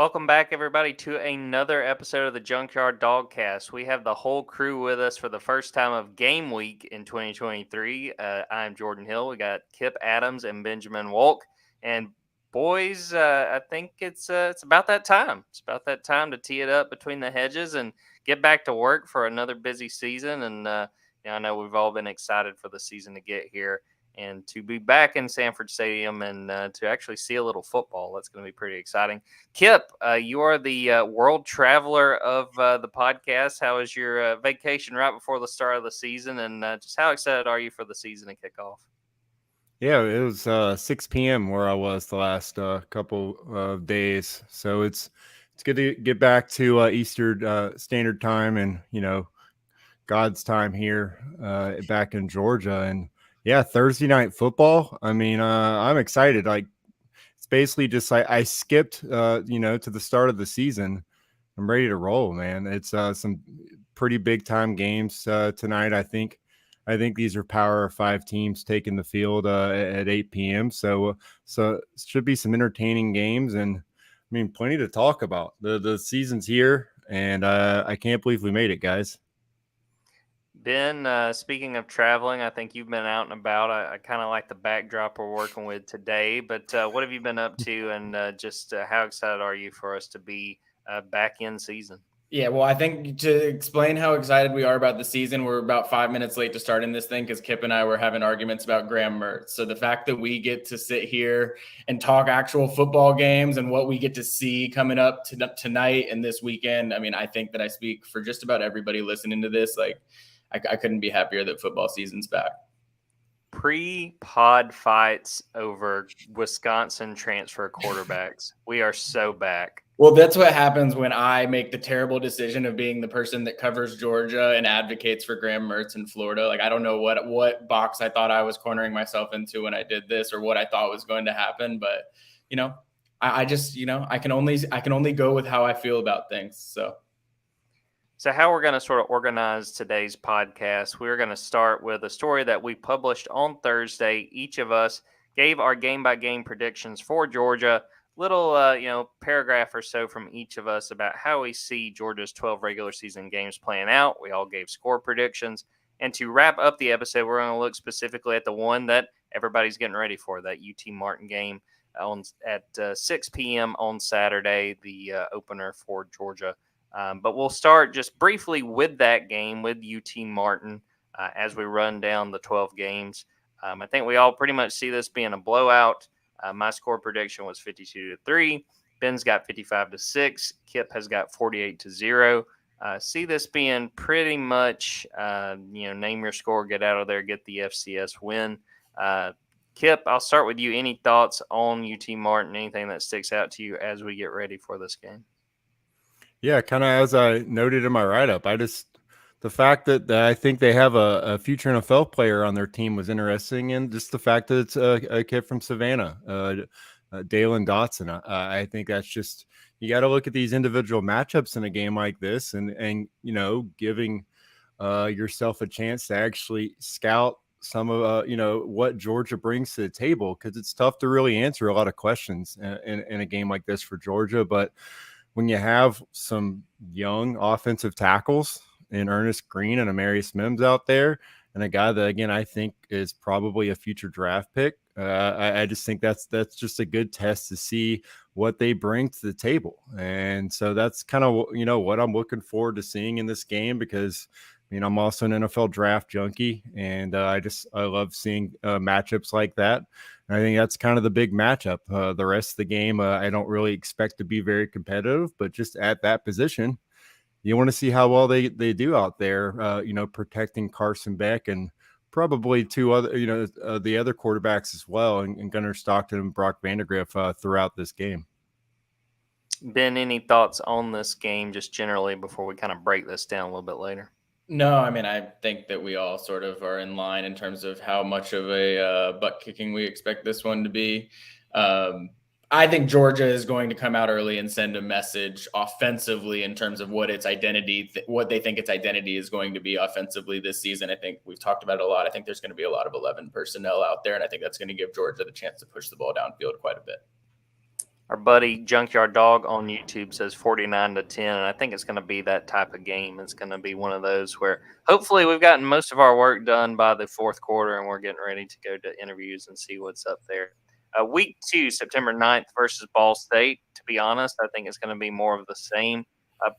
Welcome back, everybody, to another episode of the Junkyard Dawgcast. We have the whole crew with us for the first time of game week in 2023. I'm Jordan Hill. We got Kip Adams and Benjamin Wolk. And boys, I think it's about that time. It's about that time to tee it up between the hedges and get back to work for another busy season. And I know we've all been excited for the season to get here and to be back in Sanford Stadium and to actually see a little football. That's going to be pretty exciting. Kip, you are the world traveler of the podcast. How was your vacation right before the start of the season? And just how excited are you for the season to kick off? Yeah, it was 6 p.m. where I was the last couple of days. So it's good to get back to Eastern Standard Time and, God's time here back in Georgia. And yeah, Thursday night football. I mean, I'm excited. Like, it's basically just like I skipped, to the start of the season. I'm ready to roll, man. It's some pretty big time games tonight. I think these are Power Five teams taking the field at 8 p.m. So it should be some entertaining games, and I mean, plenty to talk about. The season's here, and I can't believe we made it, guys. Ben, speaking of traveling, I think you've been out and about. I kind of like the backdrop we're working with today, but what have you been up to, and just how excited are you for us to be back in season? Yeah, well, I think to explain how excited we are about the season, we're about 5 minutes late to starting this thing because Kip and I were having arguments about Graham Mertz. So the fact that we get to sit here and talk actual football games and what we get to see coming up tonight and this weekend, I mean, I think that I speak for just about everybody listening to this. Like, I couldn't be happier that football season's back. Pre-pod fights over Wisconsin transfer quarterbacks. We are so back. Well, that's what happens when I make the terrible decision of being the person that covers Georgia and advocates for Graham Mertz in Florida. Like, I don't know what box I thought I was cornering myself into when I did this or what I thought was going to happen. But, I just, I can only go with how I feel about things. So how we're going to sort of organize today's podcast, we're going to start with a story that we published on Thursday. Each of us gave our game-by-game predictions for Georgia. Little, paragraph or so from each of us about how we see Georgia's 12 regular season games playing out. We all gave score predictions. And to wrap up the episode, we're going to look specifically at the one that everybody's getting ready for, that UT Martin game at 6 p.m. on Saturday, the opener for Georgia. But we'll start just briefly with that game with UT Martin as we run down the 12 games. I think we all pretty much see this being a blowout. My score prediction was 52-3. Ben's got 55-6. Kip has got 48-0. See this being pretty much, name your score, get out of there, get the FCS win. Kip, I'll start with you. Any thoughts on UT Martin? Anything that sticks out to you as we get ready for this game? Yeah, kind of as I noted in my write-up, the fact that I think they have a future NFL player on their team was interesting, and just the fact that it's a kid from Savannah, Dalen Dotson. I think that's just, you got to look at these individual matchups in a game like this, and giving yourself a chance to actually scout some of what Georgia brings to the table, because it's tough to really answer a lot of questions in a game like this for Georgia. But when you have some young offensive tackles in Ernest Green and Amarius Mims out there, and a guy that, again, I think is probably a future draft pick, I just think that's just a good test to see what they bring to the table. And so that's kind of, what I'm looking forward to seeing in this game, because I'm also an NFL draft junkie, and I love seeing matchups like that. And I think that's kind of the big matchup. The rest of the game, I don't really expect to be very competitive, but just at that position, you want to see how well they do out there, protecting Carson Beck and probably two other, the other quarterbacks as well, and Gunnar Stockton and Brock Vandagriff throughout this game. Ben, any thoughts on this game just generally before we kind of break this down a little bit later? No, I mean, I think that we all sort of are in line in terms of how much of a butt kicking we expect this one to be. I think Georgia is going to come out early and send a message offensively in terms of what its identity, what they think its identity is going to be offensively this season. I think we've talked about it a lot. I think there's going to be a lot of 11 personnel out there, and I think that's going to give Georgia the chance to push the ball downfield quite a bit. Our buddy Junkyard Dog on YouTube says 49-10, and I think it's going to be that type of game. It's going to be one of those where hopefully we've gotten most of our work done by the fourth quarter, and we're getting ready to go to interviews and see what's up there. Week 2, September 9th versus Ball State. To be honest, I think it's going to be more of the same.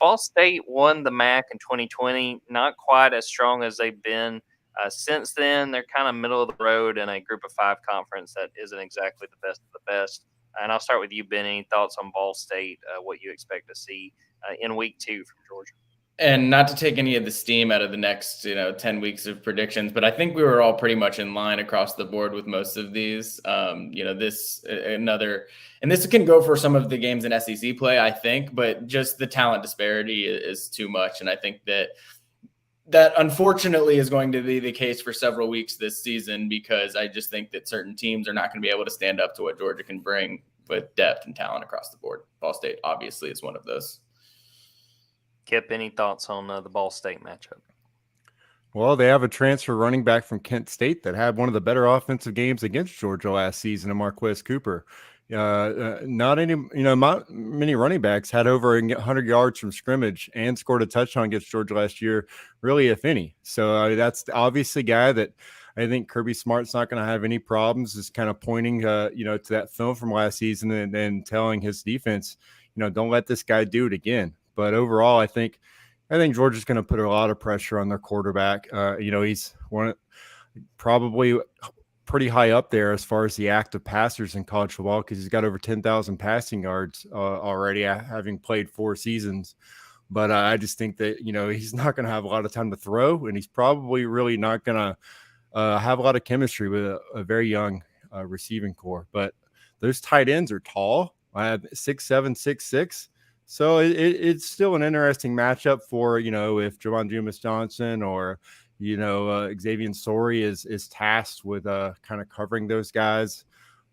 Ball State won the MAC in 2020, not quite as strong as they've been since then. They're kind of middle of the road in a group of 5 conference that isn't exactly the best of the best. And I'll start with you, Ben. Any thoughts on Ball State, what you expect to see in week 2 from Georgia? And not to take any of the steam out of the next, 10 weeks of predictions, but I think we were all pretty much in line across the board with most of these. This can go for some of the games in SEC play, I think, but just the talent disparity is too much. And I think that unfortunately is going to be the case for several weeks this season, because I just think that certain teams are not going to be able to stand up to what Georgia can bring with depth and talent across the board. Ball State obviously is one of those. Kip, any thoughts on the Ball State matchup? Well, they have a transfer running back from Kent State that had one of the better offensive games against Georgia last season, in Marquez Cooper. Not many running backs had over 100 yards from scrimmage and scored a touchdown against Georgia last year, really, if any. So that's obviously a guy that I think Kirby Smart's not going to have any problems, is kind of pointing, to that film from last season and telling his defense, don't let this guy do it again. But overall, I think Georgia's going to put a lot of pressure on their quarterback. He's probably pretty high up there as far as the active passers in college football, because he's got over 10,000 passing yards already, having played 4 seasons. But I just think that, he's not going to have a lot of time to throw, and he's probably really not going to have a lot of chemistry with a very young receiving core. But those tight ends are tall, 6'7", 6'6". So it's still an interesting matchup for, if Javon Dumas-Johnson or, Xavier Sori is tasked with kind of covering those guys,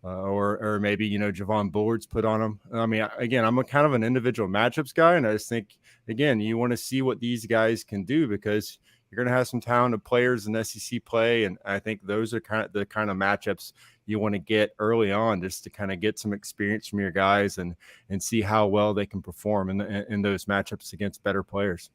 or maybe, Javon Bullard's put on them. I mean, again, I'm a kind of an individual matchups guy, and I just think, again, you want to see what these guys can do, because you're going to have some talented players in SEC play, and I think those are the kind of matchups you want to get early on, just to kind of get some experience from your guys and see how well they can perform in those matchups against better players.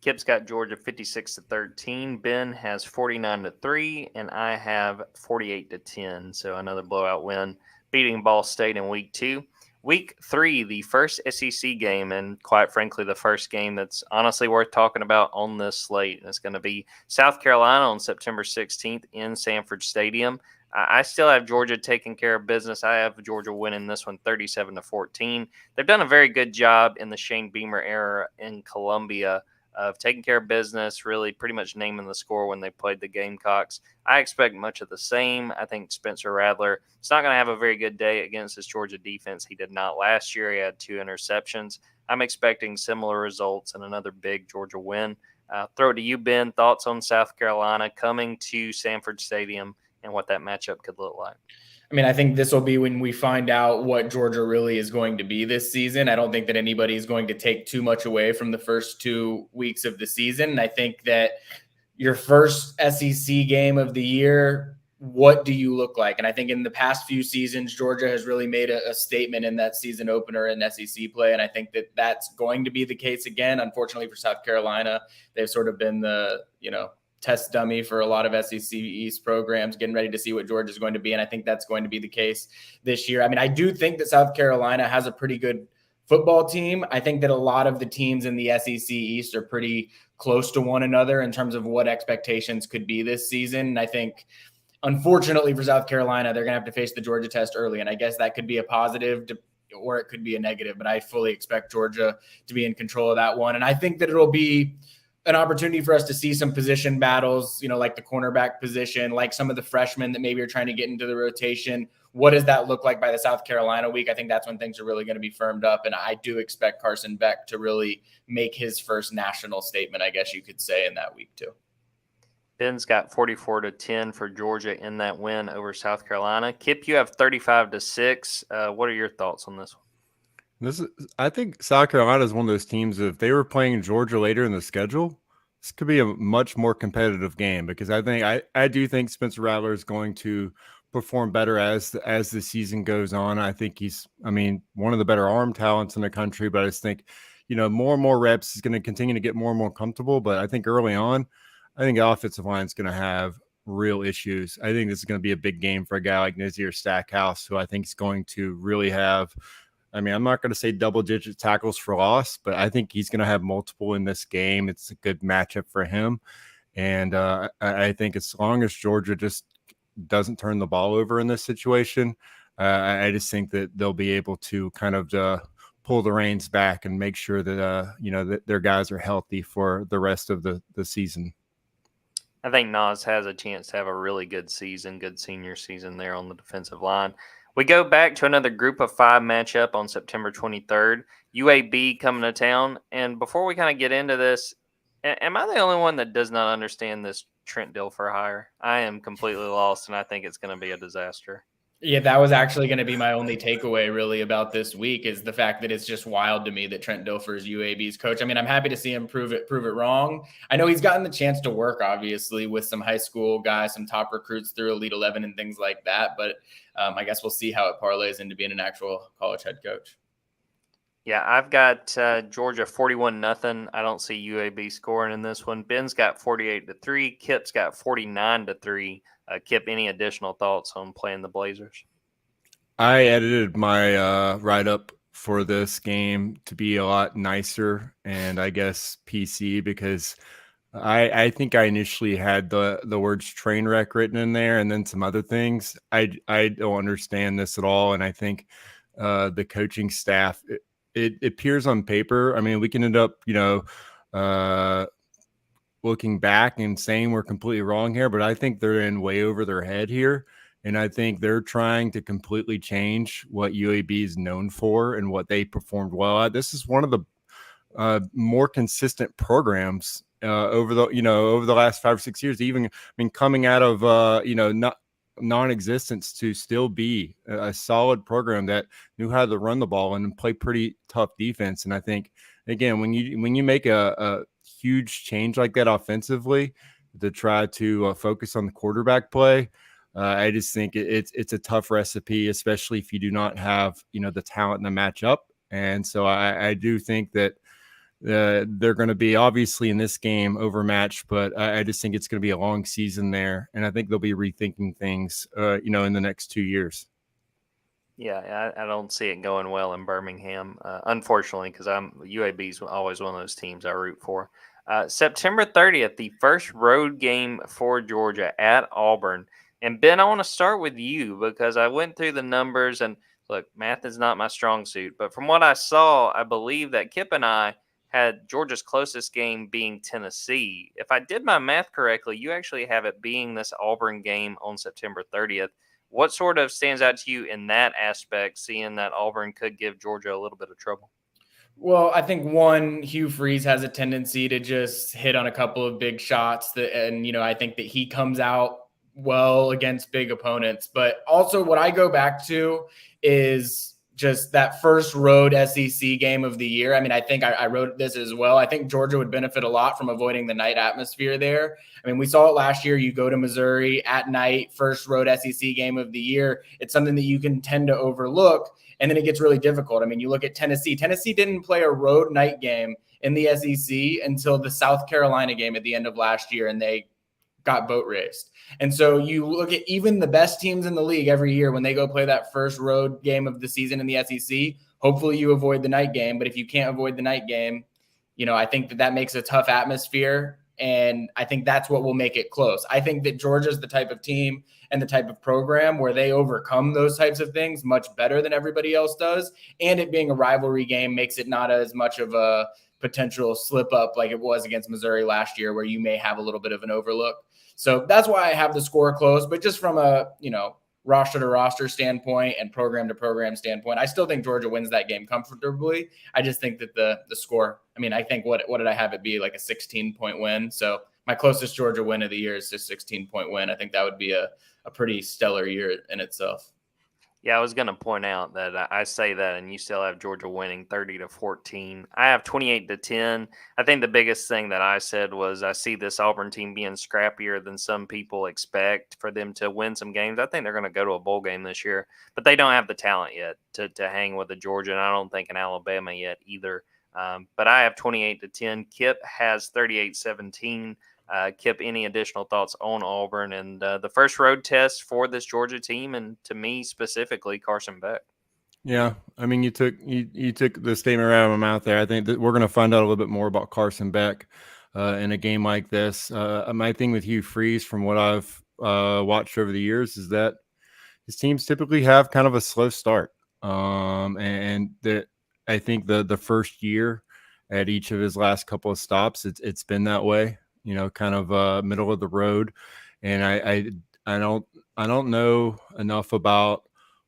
Kip's got Georgia 56-13. Ben has 49-3, and I have 48-10. So another blowout win, beating Ball State in week 2. Week 3, the first SEC game, and quite frankly, the first game that's honestly worth talking about on this slate. And it's going to be South Carolina on September 16th in Sanford Stadium. I still have Georgia taking care of business. I have Georgia winning this one 37-14. They've done a very good job in the Shane Beamer era in Columbia of taking care of business, really pretty much naming the score when they played the Gamecocks. I expect much of the same. I think Spencer Rattler is not going to have a very good day against this Georgia defense. He did not last year. He had 2 interceptions. I'm expecting similar results and another big Georgia win. Throw it to you, Ben. Thoughts on South Carolina coming to Sanford Stadium and what that matchup could look like? I mean, I think this will be when we find out what Georgia really is going to be this season. I don't think that anybody is going to take too much away from the first 2 weeks of the season. And I think that your first SEC game of the year, what do you look like? And I think in the past few seasons, Georgia has really made a statement in that season opener in SEC play. And I think that that's going to be the case again. Unfortunately for South Carolina, they've sort of been the, test dummy for a lot of SEC East programs, getting ready to see what Georgia is going to be. And I think that's going to be the case this year. I mean, I do think that South Carolina has a pretty good football team. I think that a lot of the teams in the SEC East are pretty close to one another in terms of what expectations could be this season. And I think, unfortunately for South Carolina, they're going to have to face the Georgia test early. And I guess that could be a positive or it could be a negative, but I fully expect Georgia to be in control of that one. And I think that it'll be an opportunity for us to see some position battles, like the cornerback position, like some of the freshmen that maybe are trying to get into the rotation. What does that look like by the South Carolina week? I think that's when things are really going to be firmed up. And I do expect Carson Beck to really make his first national statement, I guess you could say, in that week too. Ben's got 44-10 for Georgia in that win over South Carolina. Kip, you have 35-6. What are your thoughts on this one? I think South Carolina is one of those teams, if they were playing Georgia later in the schedule, this could be a much more competitive game, because I do think Spencer Rattler is going to perform better as the season goes on. I think he's, one of the better arm talents in the country, but I just think, more and more reps, he's going to continue to get more and more comfortable. But I think early on, I think the offensive line is going to have real issues. I think this is going to be a big game for a guy like Nazir Stackhouse, who I think is going to really have, I'm not going to say double-digit tackles for loss, but I think he's going to have multiple in this game. It's a good matchup for him. And I think as long as Georgia just doesn't turn the ball over in this situation, I just think that they'll be able to kind of pull the reins back and make sure that, that their guys are healthy for the rest of the season. I think Nas has a chance to have a really good season, good senior season there on the defensive line. We go back to another Group of 5 matchup on September 23rd. UAB coming to town. And before we kind of get into this, am I the only one that does not understand this Trent Dilfer hire? I am completely lost, and I think it's going to be a disaster. Yeah, that was actually going to be my only takeaway really about this week, is the fact that it's just wild to me that Trent Dilfer is UAB's coach. I'm happy to see him prove it wrong. I know he's gotten the chance to work, obviously, with some high school guys, some top recruits through Elite 11 and things like that. But I guess we'll see how it parlays into being an actual college head coach. Yeah, I've got Georgia 41-0. I don't see UAB scoring in this one. Ben's got 48-3. Kip's got 49-3. Kip, any additional thoughts on playing the Blazers? I edited my write-up for this game to be a lot nicer and I guess PC, because I think I initially had the words train wreck written in there and then some other things. I don't understand this at all, and I think the coaching staff, it appears on paper. We can end up, looking back and saying we're completely wrong here, but I think they're in way over their head here. And I think they're trying to completely change what UAB is known for and what they performed well at. This is one of the more consistent programs over the last 5 or 6 years, even, coming out of, not non-existence to still be a solid program that knew how to run the ball and play pretty tough defense. And I think, again, when you make a huge change like that offensively to try to focus on the quarterback play, I just think it's a tough recipe, especially if you do not have, the talent in the matchup. And so I do think that they're going to be obviously in this game overmatched, but I just think it's going to be a long season there. And I think they'll be rethinking things, in the next 2 years. Yeah, I don't see it going well in Birmingham, unfortunately, because UAB's always one of those teams I root for. September 30th, the first road game for Georgia at Auburn. And Ben, I want to start with you because I went through the numbers, and look, math is not my strong suit, but from what I saw, I believe that Kip and I had Georgia's closest game being Tennessee. If I did my math correctly, you actually have it being this Auburn game on September 30th. What sort of stands out to you in that aspect, seeing that Auburn could give Georgia a little bit of trouble? Well, I think one, Hugh Freeze has a tendency to just hit on a couple of big shots and I think that he comes out well against big opponents. But also what I go back to is just that first road SEC game of the year. I think I wrote this as well. I think Georgia would benefit a lot from avoiding the night atmosphere there. We saw it last year. You go to Missouri at night, first road SEC game of the year. It's something that you can tend to overlook, and then it gets really difficult. You look at Tennessee. Tennessee didn't play a road night game in the SEC until the South Carolina game at the end of last year, and they got boat raced. And so you look at even the best teams in the league every year when they go play that first road game of the season in the SEC, hopefully you avoid the night game. But if you can't avoid the night game, I think that makes a tough atmosphere. And I think that's what will make it close. I think that Georgia's the type of team and the type of program where they overcome those types of things much better than everybody else does. And it being a rivalry game makes it not as much of a potential slip up like it was against Missouri last year, where you may have a little bit of an overlook. So that's why I have the score close. But just from a, roster to roster standpoint and program to program standpoint, I still think Georgia wins that game comfortably. I just think that the score, I think what did I have it be, like a 16-point win? So my closest Georgia win of the year is a 16-point win. I think that would be a pretty stellar year in itself. Yeah, I was going to point out that I say that, and you still have Georgia winning 30-14. I have 28-10. I think the biggest thing that I said was I see this Auburn team being scrappier than some people expect for them to win some games. I think they're going to go to a bowl game this year, but they don't have the talent yet to hang with the Georgia, and I don't think in Alabama yet either. But I have 28-10. Kip has 38-17. Kip, any additional thoughts on Auburn and the first road test for this Georgia team, and to me specifically, Carson Beck? Yeah, I mean, you took the statement right out of my mouth there. I think that we're going to find out a little bit more about Carson Beck in a game like this. My thing with Hugh Freeze, from what I've watched over the years, is that his teams typically have kind of a slow start, and that I think the first year at each of his last couple of stops, it's been that way. Kind of middle of the road, and I don't know enough about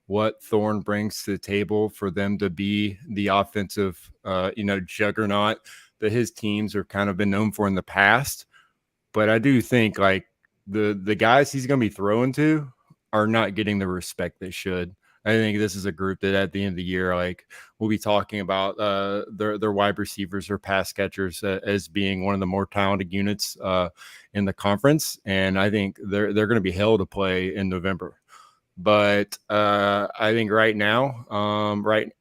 what Thorne brings to the table for them to be the offensive, juggernaut that his teams are kind of been known for in the past. But I do think like the guys he's going to be throwing to are not getting the respect they should. I think this is a group that at the end of the year, like we'll be talking about their wide receivers or pass catchers as being one of the more talented units in the conference. And I think they're going to be hell to play in November. But I think right now,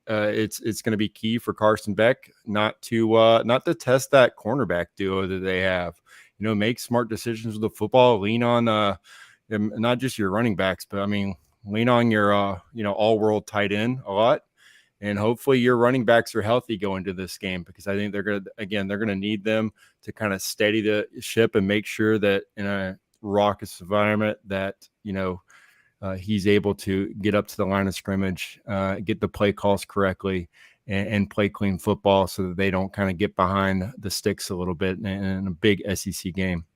it's going to be key for Carson Beck not to test that cornerback duo that they have. Make smart decisions with the football. Lean on not just your running backs, but I mean, lean on your all-world tight end a lot, and hopefully your running backs are healthy going to this game, because I think they're going to need them to kind of steady the ship and make sure that in a raucous environment that he's able to get up to the line of scrimmage, get the play calls correctly, and play clean football so that they don't kind of get behind the sticks a little bit in a big SEC game.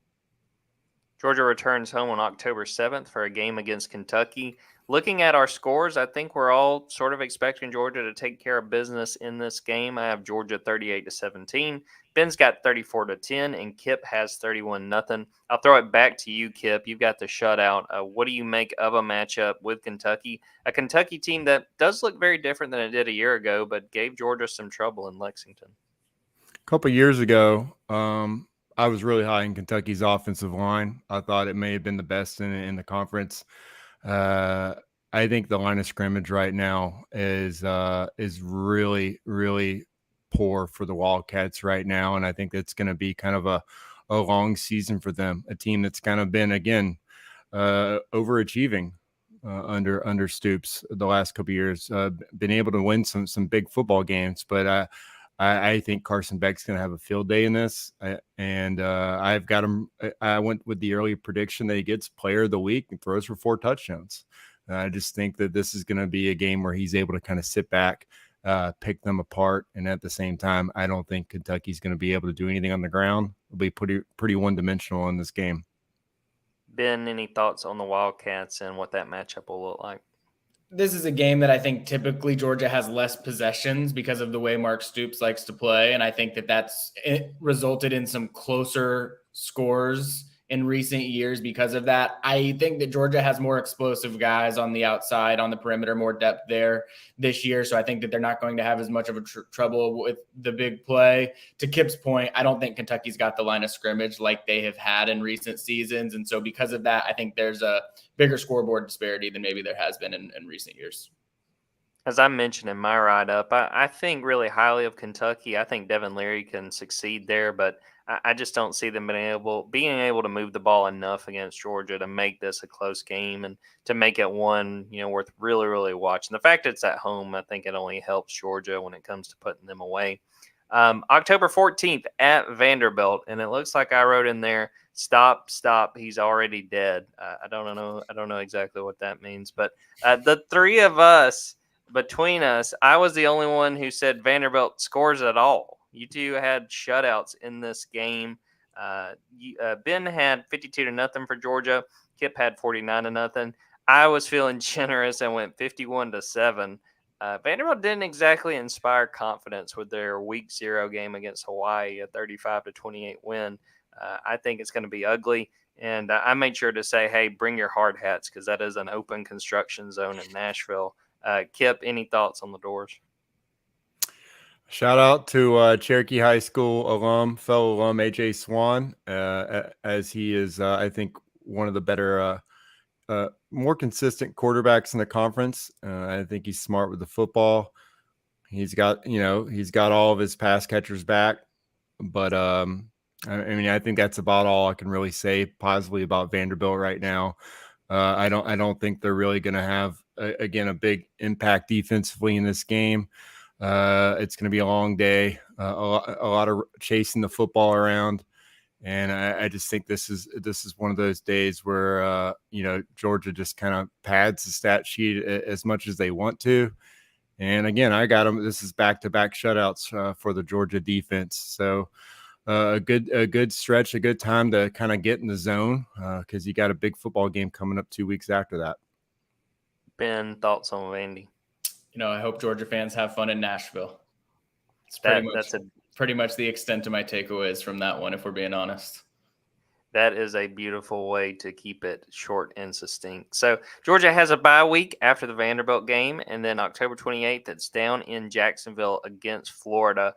Georgia returns home on October 7th for a game against Kentucky. Looking at our scores, I think we're all sort of expecting Georgia to take care of business in this game. I have Georgia 38-17. Ben's got 34-10, and Kip has 31-0. I'll throw it back to you, Kip. You've got the shutout. What do you make of a matchup with Kentucky? A Kentucky team that does look very different than it did a year ago, but gave Georgia some trouble in Lexington. A couple of years ago, I was really high in Kentucky's offensive line. I thought it may have been the best in the conference. I think the line of scrimmage right now is really, really poor for the Wildcats right now, and I think that's going to be kind of a long season for them. A team that's kind of been, again, overachieving under Stoops the last couple of years, been able to win some big football games, but I think Carson Beck's going to have a field day in this, and I've got him. I went with the early prediction that he gets Player of the Week and throws for 4 touchdowns. I just think that this is going to be a game where he's able to kind of sit back, pick them apart, and at the same time, I don't think Kentucky's going to be able to do anything on the ground. It'll be pretty one-dimensional in this game. Ben, any thoughts on the Wildcats and what that matchup will look like? This is a game that I think typically Georgia has less possessions because of the way Mark Stoops likes to play. And I think that's resulted in some closer scores in recent years because of that. I think that Georgia has more explosive guys on the outside, on the perimeter, more depth there this year. So I think that they're not going to have as much of a trouble with the big play. To Kip's point, I don't think Kentucky's got the line of scrimmage like they have had in recent seasons. And so because of that, I think there's a bigger scoreboard disparity than maybe there has been in recent years. As I mentioned in my write-up, I think really highly of Kentucky. I think Devin Leary can succeed there, but I just don't see them being able to move the ball enough against Georgia to make this a close game and to make it one, worth really, really watching. The fact it's at home, I think it only helps Georgia when it comes to putting them away. October 14th at Vanderbilt, and it looks like I wrote in there, stop, he's already dead. I don't know exactly what that means, but the three of us, between us, I was the only one who said Vanderbilt scores at all. You two had shutouts in this game. Ben had 52-0 for Georgia. Kip had 49-0. I was feeling generous and went 51-7. Vanderbilt didn't exactly inspire confidence with their Week 0 game against Hawaii, a 35-28 win. I think it's going to be ugly. And I made sure to say, hey, bring your hard hats, because that is an open construction zone in Nashville. Kip, any thoughts on the Doors? Shout out to Cherokee High School fellow alum AJ Swan, as he is, I think, one of the better, more consistent quarterbacks in the conference. I think he's smart with the football. He's got all of his pass catchers back, but I mean, I think that's about all I can really say positively about Vanderbilt right now. I don't think they're really going to have a big impact defensively in this game. It's going to be a long day, a lot of chasing the football around, and I just think this is one of those days where Georgia just kind of pads the stat sheet as much as they want to. And again, I got them. This is back-to-back shutouts for the Georgia defense, so a good stretch, a good time to kind of get in the zone because you got a big football game coming up 2 weeks after that. Ben, thoughts on Vandy? I hope Georgia fans have fun in Nashville. It's pretty much the extent of my takeaways from that one, if we're being honest. That is a beautiful way to keep it short and succinct. So Georgia has a bye week after the Vanderbilt game, and then October 28th, it's down in Jacksonville against Florida.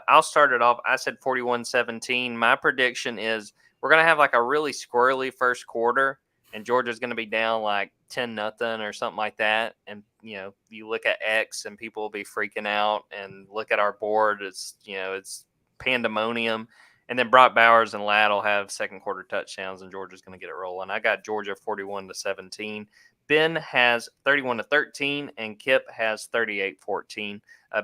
I'll start it off. I said 41-17. My prediction is we're going to have like a really squirrely first quarter, and Georgia's going to be down like 10-0 or something like that. And, you look at X and people will be freaking out, and look at our board. It's pandemonium. And then Brock Bowers and Ladd will have second quarter touchdowns, and Georgia's going to get it rolling. I got Georgia 41-17. Ben has 31-13, and Kip has 38-14.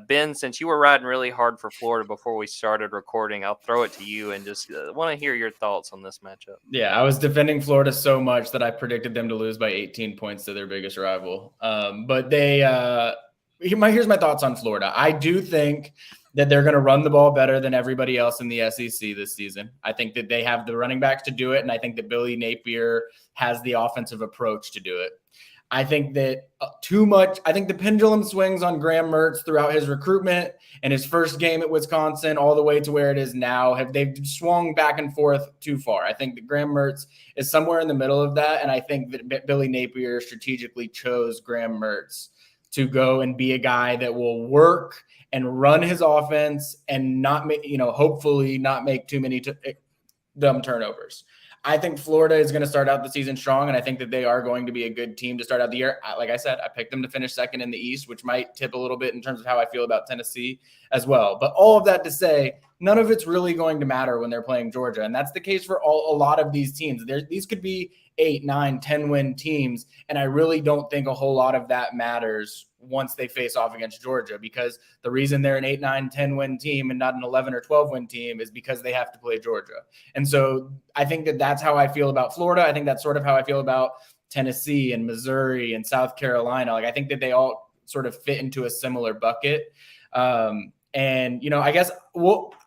Ben, since you were riding really hard for Florida before we started recording, I'll throw it to you and just want to hear your thoughts on this matchup. Yeah, I was defending Florida so much that I predicted them to lose by 18 points to their biggest rival. But here's my thoughts on Florida. I do think that they're going to run the ball better than everybody else in the SEC this season. I think that they have the running backs to do it, and I think that Billy Napier has the offensive approach to do it. I think that I think the pendulum swings on Graham Mertz throughout his recruitment and his first game at Wisconsin all the way to where it is now. They've swung back and forth too far. I think that Graham Mertz is somewhere in the middle of that, and I think that Billy Napier strategically chose Graham Mertz to go and be a guy that will work and run his offense and not make, hopefully not make too many dumb turnovers. I think Florida is going to start out the season strong, and I think that they are going to be a good team to start out the year. Like I said, I picked them to finish second in the East, which might tip a little bit in terms of how I feel about Tennessee as well. But all of that to say, none of it's really going to matter when they're playing Georgia, and that's the case for a lot of these teams. These could be 8, 9, 10-win teams, and I really don't think a whole lot of that matters once they face off against Georgia, because the reason they're an 8, 9, 10-win team and not an 11 or 12-win team is because they have to play Georgia. And so I think that that's how I feel about Florida. I think that's sort of how I feel about Tennessee and Missouri and South Carolina. Like, I think that they all sort of fit into a similar bucket. And, I guess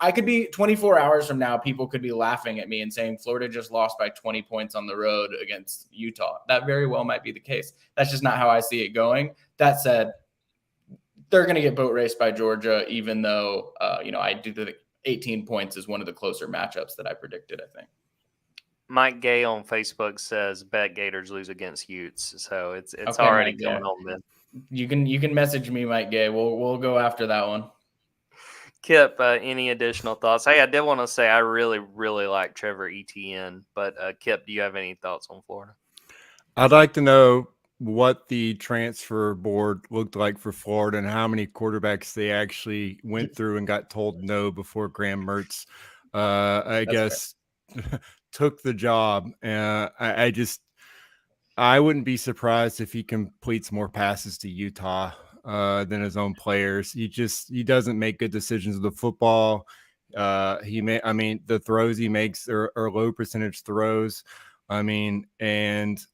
I could be 24 hours from now, people could be laughing at me and saying Florida just lost by 20 points on the road against Utah. That very well might be the case. That's just not how I see it going. That said, they're going to get boat raced by Georgia, even though, I do think 18 points is one of the closer matchups that I predicted, I think. Mike Gay on Facebook says bet Gators lose against Utes. So it's okay, already going on then. You can message me, Mike Gay. We'll go after that one. Kip, any additional thoughts? Hey, I did want to say I really, really like Trevor Etienne, but Kip, do you have any thoughts on Florida? I'd like to know what the transfer board looked like for Florida and how many quarterbacks they actually went through and got told no before Graham Mertz, took the job. I wouldn't be surprised if he completes more passes to Utah than his own players. He doesn't make good decisions with the football. The throws he makes are low percentage throws. And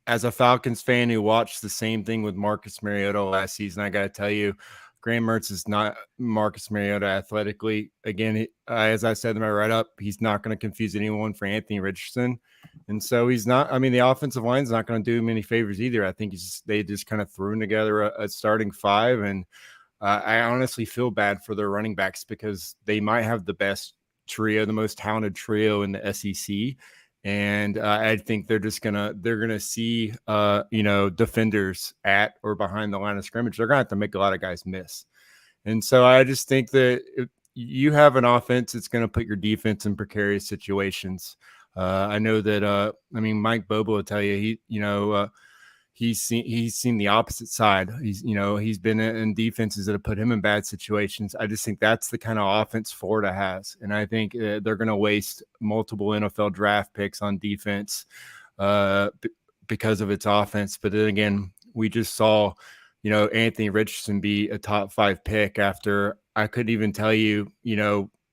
as a Falcons fan who watched the same thing with Marcus Mariota last season, I got to tell you, Graham Mertz is not Marcus Mariota athletically. Again, as I said in my write-up, he's not going to confuse anyone for Anthony Richardson. And so he's not – the offensive line's not going to do him any favors either. I think they just kind of threw together a starting five, and I honestly feel bad for their running backs because they might have the best trio, the most talented trio in the SEC, And I think they're gonna see defenders at or behind the line of scrimmage. They're gonna have to make a lot of guys miss. And so I just think that if you have an offense, it's going to put your defense in precarious situations. I know that Mike Bobo will tell you he's seen the opposite side. He's been in defenses that have put him in bad situations. I just think that's the kind of offense Florida has, and I think they're going to waste multiple NFL draft picks on defense because of its offense. But then again, we just saw Anthony Richardson be a top 5 pick after I couldn't even tell you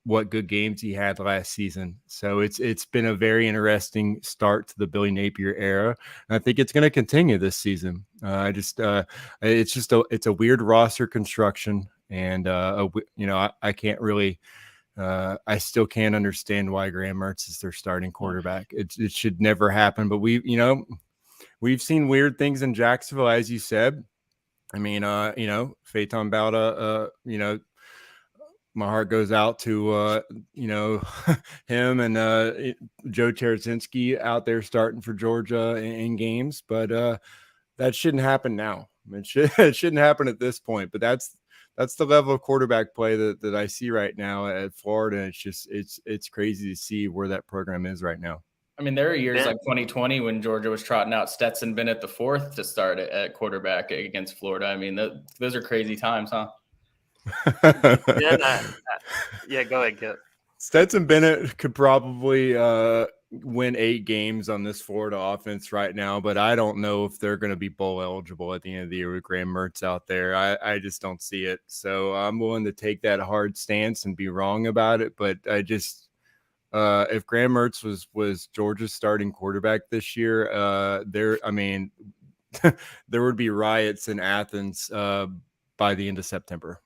what good games he had last season. So it's been a very interesting start to the Billy Napier era. And I think it's going to continue this season. It's a weird roster construction, and I can't really. I still can't understand why Graham Mertz is their starting quarterback. It should never happen. But we've seen weird things in Jacksonville, as you said. I mean, Phaeton Bauta, my heart goes out to, him and Joe Tarasinski out there starting for Georgia in games. But that shouldn't happen now. It shouldn't happen at this point. But that's the level of quarterback play that I see right now at Florida. It's crazy to see where that program is right now. I mean, there are years like 2020 when Georgia was trotting out Stetson Bennett the fourth to start at quarterback against Florida. I mean, those are crazy times, huh? Yeah, go ahead, Kip. Stetson Bennett could probably win 8 games on this Florida offense right now, but I don't know if they're going to be bowl eligible at the end of the year with Graham Mertz out there. I just don't see it. So I'm willing to take that hard stance and be wrong about it, but I just if Graham Mertz was Georgia's starting quarterback this year, there would be riots in Athens by the end of September.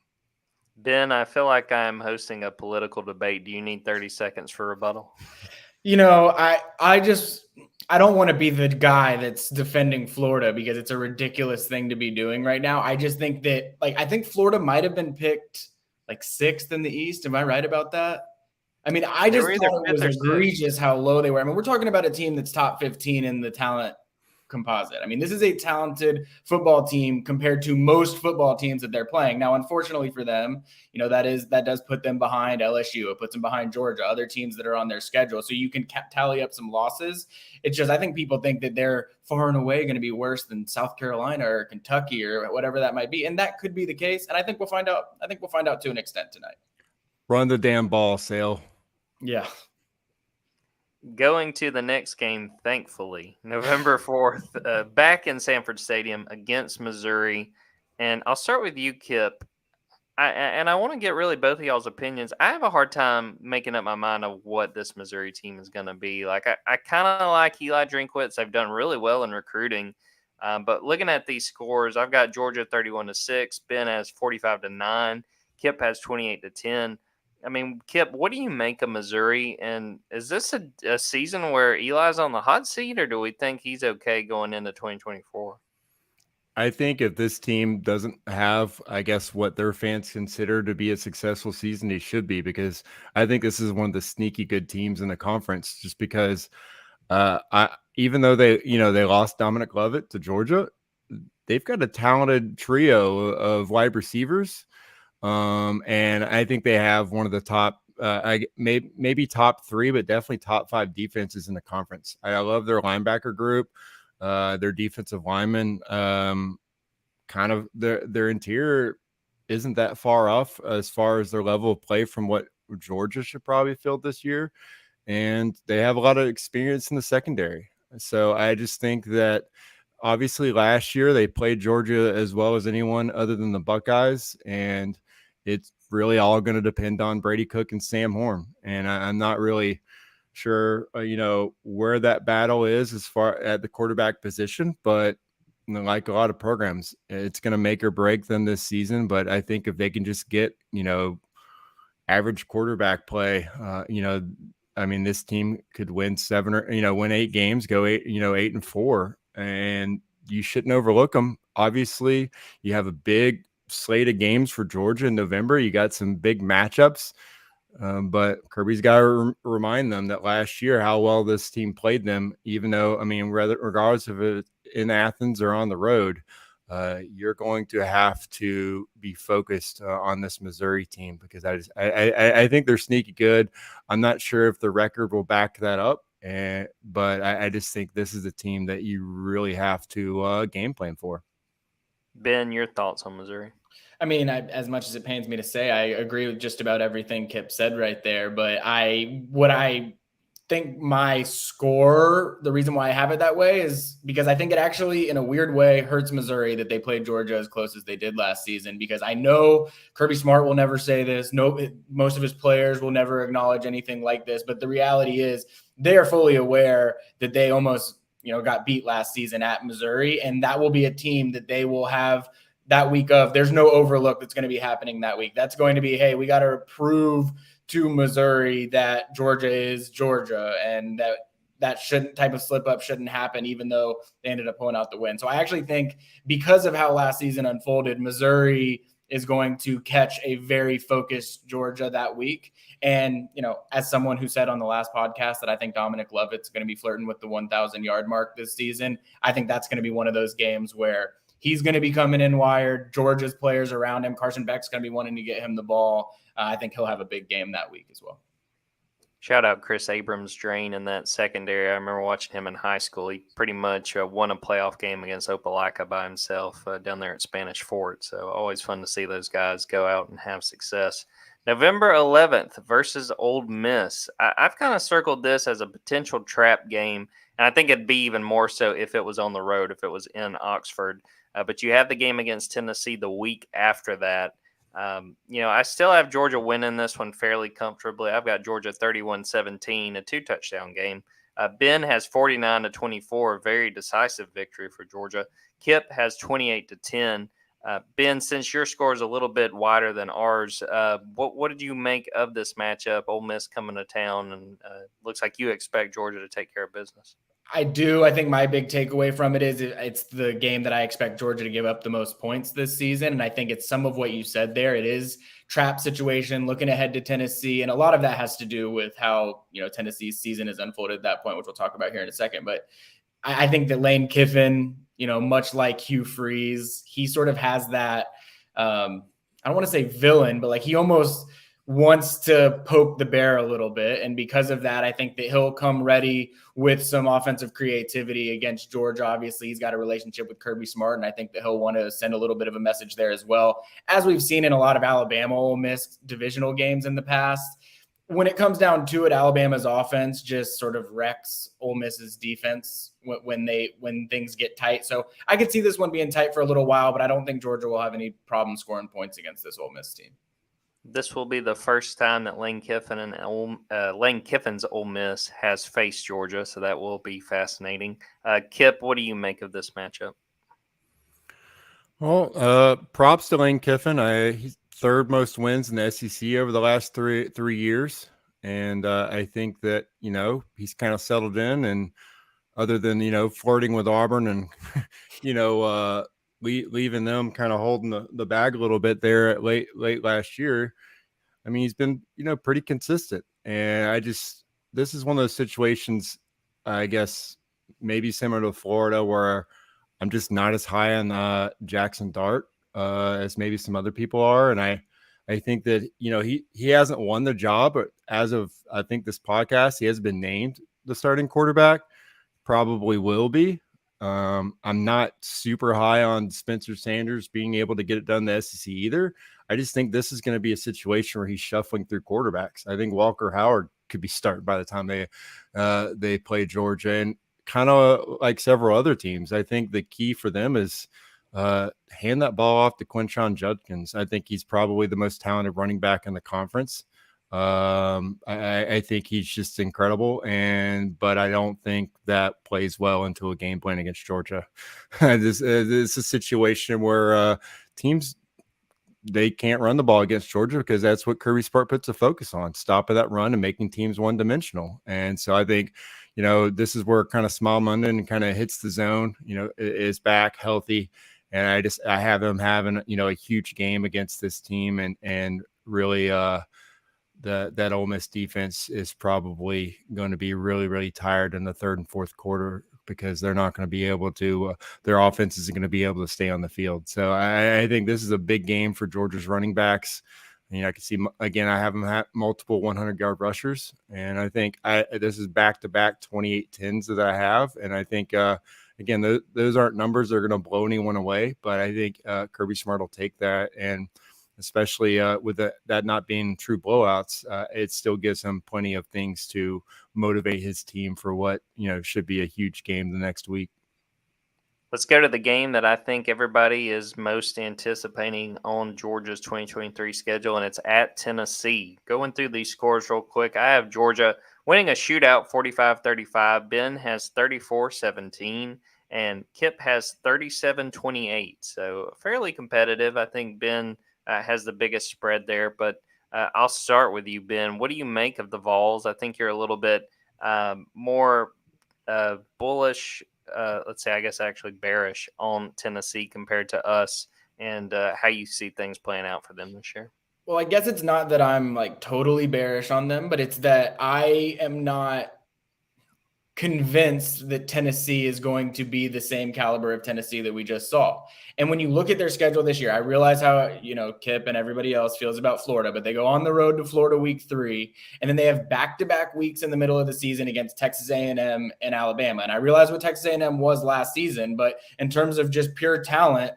Ben, I feel like I'm hosting a political debate. Do you need 30 seconds for rebuttal? I don't want to be the guy that's defending Florida because it's a ridiculous thing to be doing right now. I just think that, I think Florida might have been picked 6th in the East. Am I right about that? I mean, I just thought it was egregious how low they were. I mean, we're talking about a team that's top 15 in the talent composite. I mean, this is a talented football team compared to most football teams that they're playing. Now, unfortunately for them, that does put them behind LSU. It puts them behind Georgia, other teams that are on their schedule. So you can tally up some losses. It's just, I think people think that they're far and away going to be worse than South Carolina or Kentucky or whatever that might be. And that could be the case. And I think we'll find out. I think we'll find out to an extent tonight. Run the damn ball, Sale. Yeah. Going to the next game, thankfully, November 4th, back in Sanford Stadium against Missouri. And I'll start with you, Kip. I want to get really both of y'all's opinions. I have a hard time making up my mind of what this Missouri team is going to be. I kind of like Eli Drinkwitz. They've done really well in recruiting. But looking at these scores, I've got Georgia 31-6. Ben has 45-9. Kip has 28-10. I mean, Kip, what do you make of Missouri? And is this a season where Eli's on the hot seat, or do we think he's okay going into 2024? I think if this team doesn't have, I guess, what their fans consider to be a successful season, he should be, because I think this is one of the sneaky good teams in the conference, just because even though they lost Dominic Lovett to Georgia, they've got a talented trio of wide receivers. And I think they have one of the top, maybe top 3, but definitely top 5 defenses in the conference. I love their linebacker group, their defensive linemen. Kind of their interior isn't that far off as far as their level of play from what Georgia should probably field this year. And they have a lot of experience in the secondary. So I just think that obviously last year they played Georgia as well as anyone other than the Buckeyes, and it's really all going to depend on Brady Cook and Sam Horn. And I'm not really sure, where that battle is as far at the quarterback position, but like a lot of programs, it's going to make or break them this season. But I think if they can just get, average quarterback play, this team could win 7 or, win 8 games, go 8-4, and you shouldn't overlook them. Obviously, you have a big slate of games for Georgia in November. You got some big matchups. But Kirby's got to remind them that last year how well this team played them, even though, I mean, regardless of it in Athens or on the road, you're going to have to be focused on this Missouri team, because I think they're sneaky good. I'm not sure if the record will back that up, but I just think this is a team that you really have to game plan for. Ben, your thoughts on Missouri? I mean, as much as it pains me to say, I agree with just about everything Kip said right there. But what I think my score, the reason why I have it that way is because I think it actually, in a weird way, hurts Missouri that they played Georgia as close as they did last season, because I know Kirby Smart will never say this. No, most of his players will never acknowledge anything like this. But the reality is they are fully aware that they almost, got beat last season at Missouri. And that will be a team that they will have that week of. There's no overlook that's going to be happening that week. That's going to be, hey, we got to prove to Missouri that Georgia is Georgia, and that type of slip up shouldn't happen, even though they ended up pulling out the win. So I actually think, because of how last season unfolded, Missouri is going to catch a very focused Georgia that week. And, as someone who said on the last podcast that I think Dominic Lovett's going to be flirting with the 1,000-yard mark this season, I think that's going to be one of those games where he's going to be coming in wired. Georgia's players around him, Carson Beck's going to be wanting to get him the ball. I think he'll have a big game that week as well. Shout out Chris Abrams-Drain in that secondary. I remember watching him in high school. He pretty much won a playoff game against Opelika by himself down there at Spanish Fort. So always fun to see those guys go out and have success. November 11th versus Ole Miss. I've kind of circled this as a potential trap game, and I think it'd be even more so if it was on the road, if it was in Oxford. But you have the game against Tennessee the week after that. I still have Georgia winning this one fairly comfortably. I've got Georgia 31-17, a 2-touchdown game. Ben has 49-24, a very decisive victory for Georgia. Kip has 28-10. Ben, since your score is a little bit wider than ours, what did you make of this matchup? Ole Miss coming to town, and looks like you expect Georgia to take care of business. I do. I think my big takeaway from it is it's the game that I expect Georgia to give up the most points this season. And I think it's some of what you said there. It is trap situation, looking ahead to Tennessee. And a lot of that has to do with how, Tennessee's season has unfolded at that point, which we'll talk about here in a second. But I think that Lane Kiffin, much like Hugh Freeze, he sort of has that, I don't want to say villain, but like he almost wants to poke the bear a little bit. And because of that, I think that he'll come ready with some offensive creativity against Georgia. Obviously, he's got a relationship with Kirby Smart, and I think that he'll want to send a little bit of a message there as well. As we've seen in a lot of Alabama Ole Miss divisional games in the past, when it comes down to it, Alabama's offense just sort of wrecks Ole Miss's defense when things get tight. So I could see this one being tight for a little while, but I don't think Georgia will have any problem scoring points against this Ole Miss team. This will be the first time that Lane Kiffin's Ole Miss has faced Georgia, so that will be fascinating. Kip, what do you make of this matchup? Well, props to Lane Kiffin. He's third most wins in the SEC over the last three years, and I think that he's kind of settled in, and other than flirting with Auburn and leaving them kind of holding the bag a little bit there at late last year. I mean, he's been, pretty consistent. And this is one of those situations, I guess, maybe similar to Florida, where I'm just not as high on Jackson Dart as maybe some other people are. And I think that, he hasn't won the job, but as of, I think, this podcast, he has been named the starting quarterback, probably will be. I'm not super high on Spencer Sanders being able to get it done in the SEC either. I just think this is going to be a situation where he's shuffling through quarterbacks. I think Walker Howard could be starting by the time they play Georgia, and kind of like several other teams. I think the key for them is hand that ball off to Quinshon Judkins. I think he's probably the most talented running back in the conference. I think he's just incredible, but I don't think that plays well into a game plan against Georgia. This is a situation where teams, they can't run the ball against Georgia because that's what Kirby Smart puts a focus on, stopping that run and making teams one-dimensional. And so I think, this is where kind of Smile London kind of hits the zone, is back healthy. And I have him having, a huge game against this team and really that Ole Miss defense is probably going to be really, really tired in the third and fourth quarter because they're not going to be able to their offense isn't going to be able to stay on the field. So I think this is a big game for Georgia's running backs. I can see, again, I have them had multiple 100-yard rushers, and I think this is back-to-back 28-10s that I have, and I think again, those aren't numbers that are going to blow anyone away, but I think Kirby Smart will take that, and especially with that not being true blowouts, it still gives him plenty of things to motivate his team for what should be a huge game the next week. Let's go to the game that I think everybody is most anticipating on Georgia's 2023 schedule, and it's at Tennessee. Going through these scores real quick, I have Georgia winning a shootout 45-35. Ben has 34-17, and Kip has 37-28. So fairly competitive. I think Ben has the biggest spread there, but I'll start with you, Ben. What do you make of the Vols? I think you're a little bit more bullish, let's say, I guess actually bearish on Tennessee compared to us, and how you see things playing out for them this year. Well, I guess it's not that I'm like totally bearish on them, but it's that I am not convinced that Tennessee is going to be the same caliber of Tennessee that we just saw. And when you look at their schedule this year, I realize how, Kip and everybody else feels about Florida, but they go on the road to Florida week 3, and then they have back-to-back weeks in the middle of the season against Texas A&M and Alabama. And I realize what Texas A&M was last season, but in terms of just pure talent,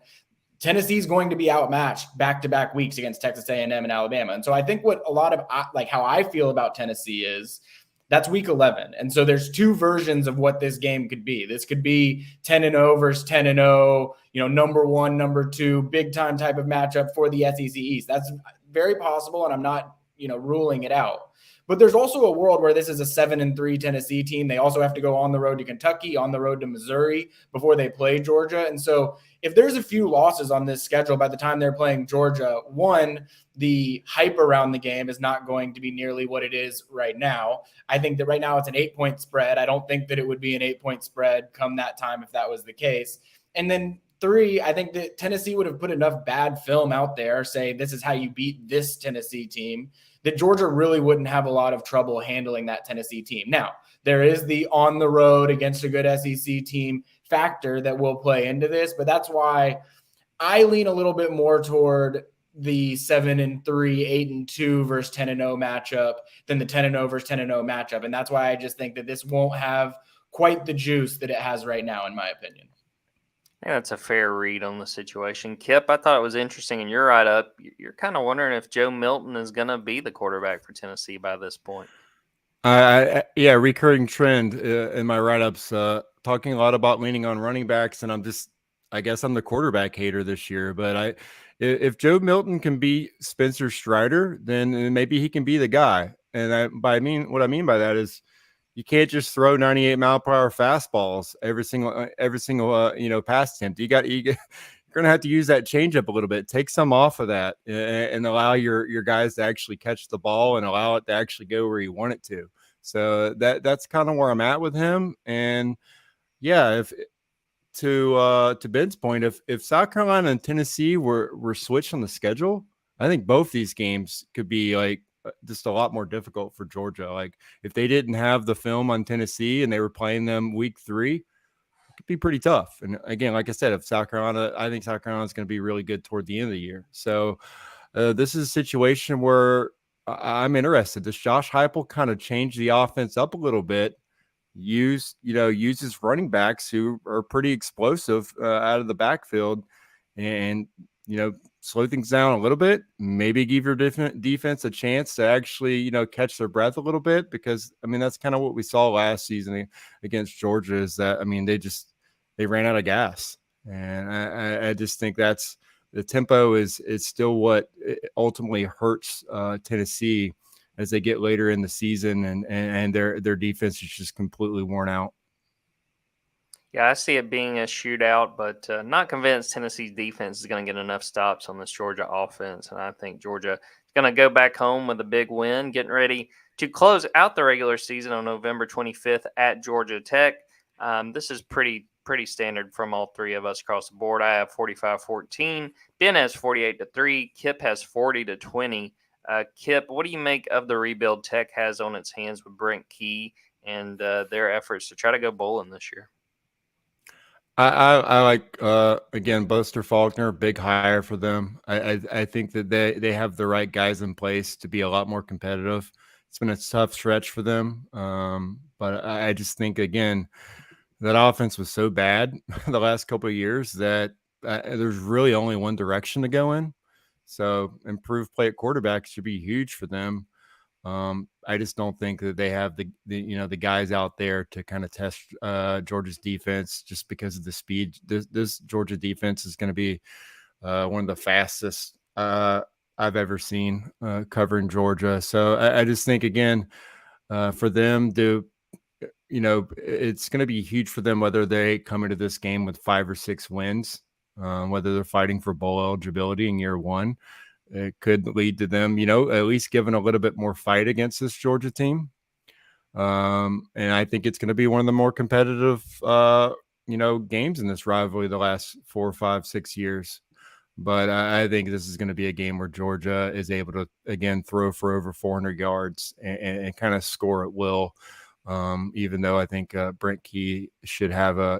Tennessee's going to be outmatched back-to-back weeks against Texas A&M and Alabama. And so I think what a lot of how I feel about Tennessee is that's week 11. And so there's two versions of what this game could be. This could be 10-0 versus 10-0, number 1, number 2, big time type of matchup for the SEC East. That's very possible, and I'm not, ruling it out. But there's also a world where this is a 7-3 Tennessee team. They also have to go on the road to Kentucky, on the road to Missouri before they play Georgia. And so if there's a few losses on this schedule by the time they're playing Georgia, one, the hype around the game is not going to be nearly what it is right now. I think that right now it's an 8-point spread. I don't think that it would be an 8-point spread come that time if that was the case. And then 3, I think that Tennessee would have put enough bad film out there, say this is how you beat this Tennessee team, that Georgia really wouldn't have a lot of trouble handling that Tennessee team. Now, there is the on the road against a good SEC team factor that will play into this, but that's why I lean a little bit more toward the 7-3, 8-2 versus 10-0 matchup than the 10-0 versus 10-0 matchup. And that's why I just think that this won't have quite the juice that it has right now, in my opinion. Yeah, that's a fair read on the situation. Kip, I thought it was interesting in your write-up. You're kind of wondering if Joe Milton is going to be the quarterback for Tennessee by this point. Yeah, recurring trend in my write-ups, talking a lot about leaning on running backs, and I guess I'm the quarterback hater this year. But if Joe Milton can be Spencer Strider, then maybe he can be the guy. And what I mean by that is, you can't just throw 98-mile-per-hour fastballs every single pass attempt. You're going to have to use that changeup a little bit. Take some off of that and allow your guys to actually catch the ball and allow it to actually go where you want it to. So that's kind of where I'm at with him. And yeah, if to Ben's point, if South Carolina and Tennessee were switched on the schedule, I think both these games could be like just a lot more difficult for Georgia. Like if they didn't have the film on Tennessee and they were playing them week 3, it could be pretty tough. And again, like I said, I think South Carolina is going to be really good toward the end of the year. So this is a situation where I'm interested. Does Josh Heupel kind of change the offense up a little bit? Use his running backs who are pretty explosive out of the backfield, and slow things down a little bit, maybe give your defense a chance to actually, catch their breath a little bit, because, that's kind of what we saw last season against Georgia is that, they ran out of gas. And I just think that's the tempo is still what ultimately hurts Tennessee as they get later in the season and their defense is just completely worn out. Yeah, I see it being a shootout, but not convinced Tennessee's defense is going to get enough stops on this Georgia offense. And I think Georgia is going to go back home with a big win, getting ready to close out the regular season on November 25th at Georgia Tech. This is pretty standard from all three of us across the board. I have 45-14. Ben has 48-3. Kip has 40-20. Kip, what do you make of the rebuild Tech has on its hands with Brent Key and their efforts to try to go bowling this year? I like again Buster Faulkner, big hire for them. I think that they have the right guys in place to be a lot more competitive. It's been a tough stretch for them, but I just think again that offense was so bad the last couple of years that there's really only one direction to go in. So improved play at quarterback should be huge for them. I just don't think that they have the guys out there to kind of test Georgia's defense just because of the speed. This Georgia defense is going to be one of the fastest I've ever seen covering Georgia. So I just think again for them to it's going to be huge for them whether they come into this game with 5 or 6 wins, whether they're fighting for bowl eligibility in year one. It could lead to them, at least giving a little bit more fight against this Georgia team. And I think it's going to be one of the more competitive, games in this rivalry the last 4, 5, 6 years. But I think this is going to be a game where Georgia is able to, again, throw for over 400 yards and kind of score at will. Even though I think Brent Key should have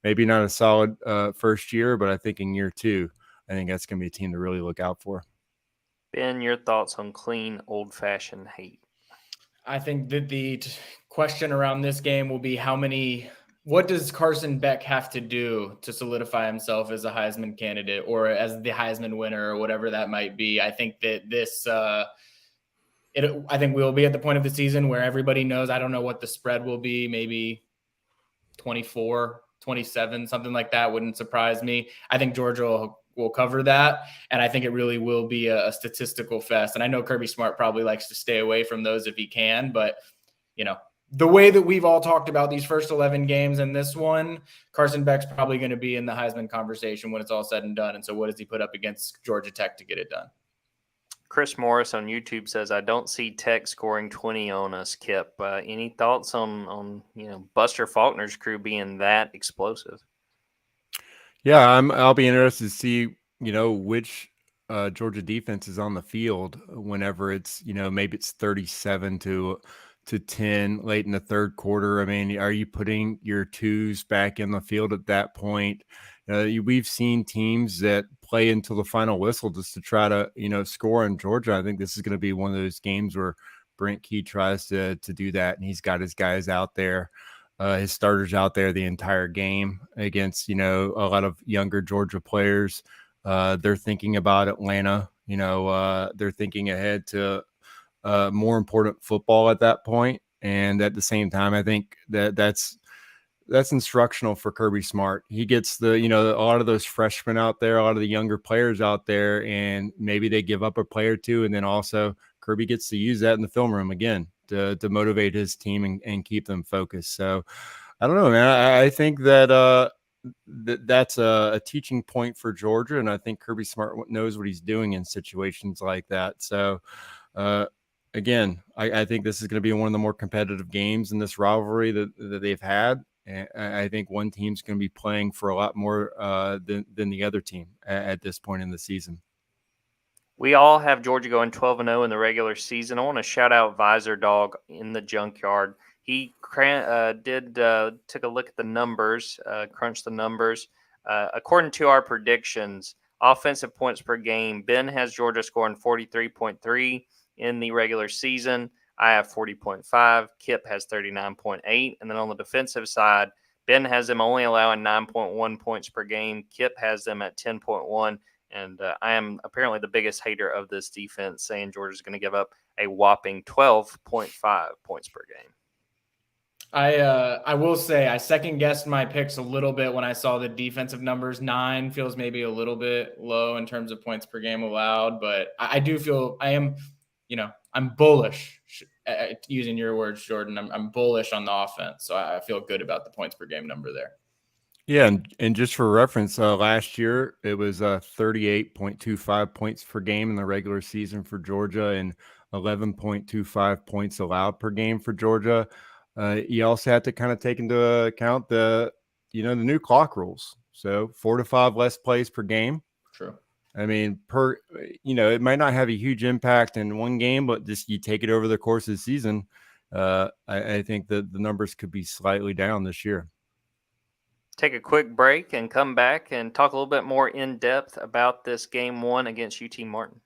maybe not a solid first year, but I think in year 2, I think that's going to be a team to really look out for. Ben, your thoughts on clean, old-fashioned hate? I think that the question around this game will be what does Carson Beck have to do to solidify himself as a Heisman candidate or as the Heisman winner or whatever that might be? I think that I think we'll be at the point of the season where everybody knows. I don't know what the spread will be, maybe 24, 27, something like that. Wouldn't surprise me. I think Georgia will cover that. And I think it really will be a statistical fest. And I know Kirby Smart probably likes to stay away from those if he can, but the way that we've all talked about these first 11 games and this one, Carson Beck's probably going to be in the Heisman conversation when it's all said and done. And so what does he put up against Georgia Tech to get it done? Chris Morris on YouTube says, I don't see Tech scoring 20 on us, Kip. Any thoughts on Buster Faulkner's crew being that explosive? Yeah, I'll be interested to see, which Georgia defense is on the field whenever it's, maybe it's 37 to 10 late in the third quarter. I mean, are you putting your twos back in the field at that point? We've seen teams that play until the final whistle just to try to, score on Georgia. I think this is going to be one of those games where Brent Key tries to do that, and he's got his guys out there. His starters out there the entire game against, a lot of younger Georgia players. They're thinking about Atlanta. They're thinking ahead to more important football at that point. And at the same time, I think that's instructional for Kirby Smart. He gets a lot of those freshmen out there, a lot of the younger players out there, and maybe they give up a play or two. And then also Kirby gets to use that in the film room again to motivate his team and keep them focused. So I don't know, man. I think that that's a teaching point for Georgia. And I think Kirby Smart knows what he's doing in situations like that. So again, I think this is going to be one of the more competitive games in this rivalry that they've had. And I think one team's going to be playing for a lot more than the other team at this point in the season. We all have Georgia going 12-0 in the regular season. I want to shout out Visor Dog in the Junkyard. He took a look at the numbers, crunched the numbers. According to our predictions, offensive points per game, Ben has Georgia scoring 43.3 in the regular season. I have 40.5. Kip has 39.8. And then on the defensive side, Ben has them only allowing 9.1 points per game. Kip has them at 10.1. And I am apparently the biggest hater of this defense, saying Georgia's going to give up a whopping 12.5 points per game. I will say I second-guessed my picks a little bit when I saw the defensive numbers. 9 feels maybe a little bit low in terms of points per game allowed, but I do feel I'm bullish, using your words, Jordan. I'm bullish on the offense, so I feel good about the points per game number there. Yeah, and just for reference, last year it was 38.25 points per game in the regular season for Georgia and 11.25 points allowed per game for Georgia. You also have to kind of take into account the new clock rules. So 4 to 5 less plays per game. True. I mean, it might not have a huge impact in one game, but just you take it over the course of the season. I think that the numbers could be slightly down this year. Take a quick break and come back and talk a little bit more in depth about this game 1 against UT Martin.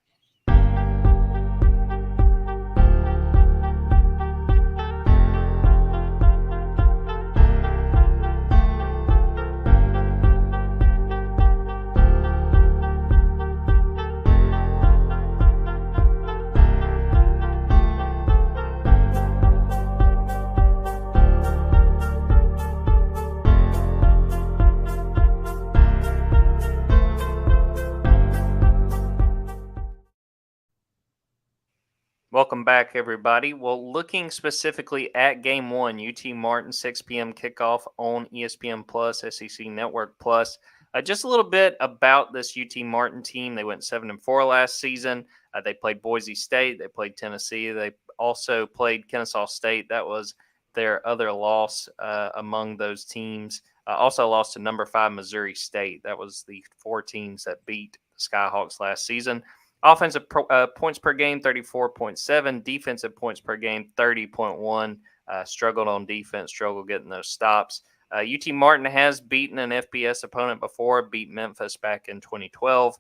Welcome back, everybody. Well, looking specifically at Game 1, UT Martin, 6 p.m. kickoff on ESPN Plus, SEC Network Plus. Just a little bit about this UT Martin team. They went 7-4 last season. They played Boise State. They played Tennessee. They also played Kennesaw State. That was their other loss among those teams. Also lost to number 5 Missouri State. That was the 4 teams that beat the Skyhawks last season. Offensive points per game, 34.7. Defensive points per game, 30.1. Struggled on defense, struggled getting those stops. UT Martin has beaten an FBS opponent before, beat Memphis back in 2012.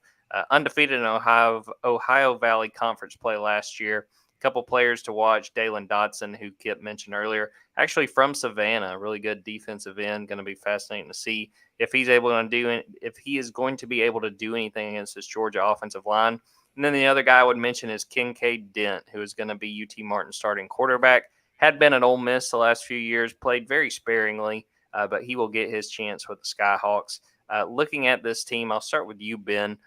Undefeated in Ohio Valley Conference play last year. A couple players to watch, Dalen Dotson, who Kip mentioned earlier, actually from Savannah, really good defensive end. Going to be fascinating to see if he is going to be able to do anything against this Georgia offensive line. And then the other guy I would mention is Kincaid Dent, who is going to be UT Martin's starting quarterback. Had been at Ole Miss the last few years, played very sparingly, but he will get his chance with the Skyhawks. Looking at this team, I'll start with you, Ben.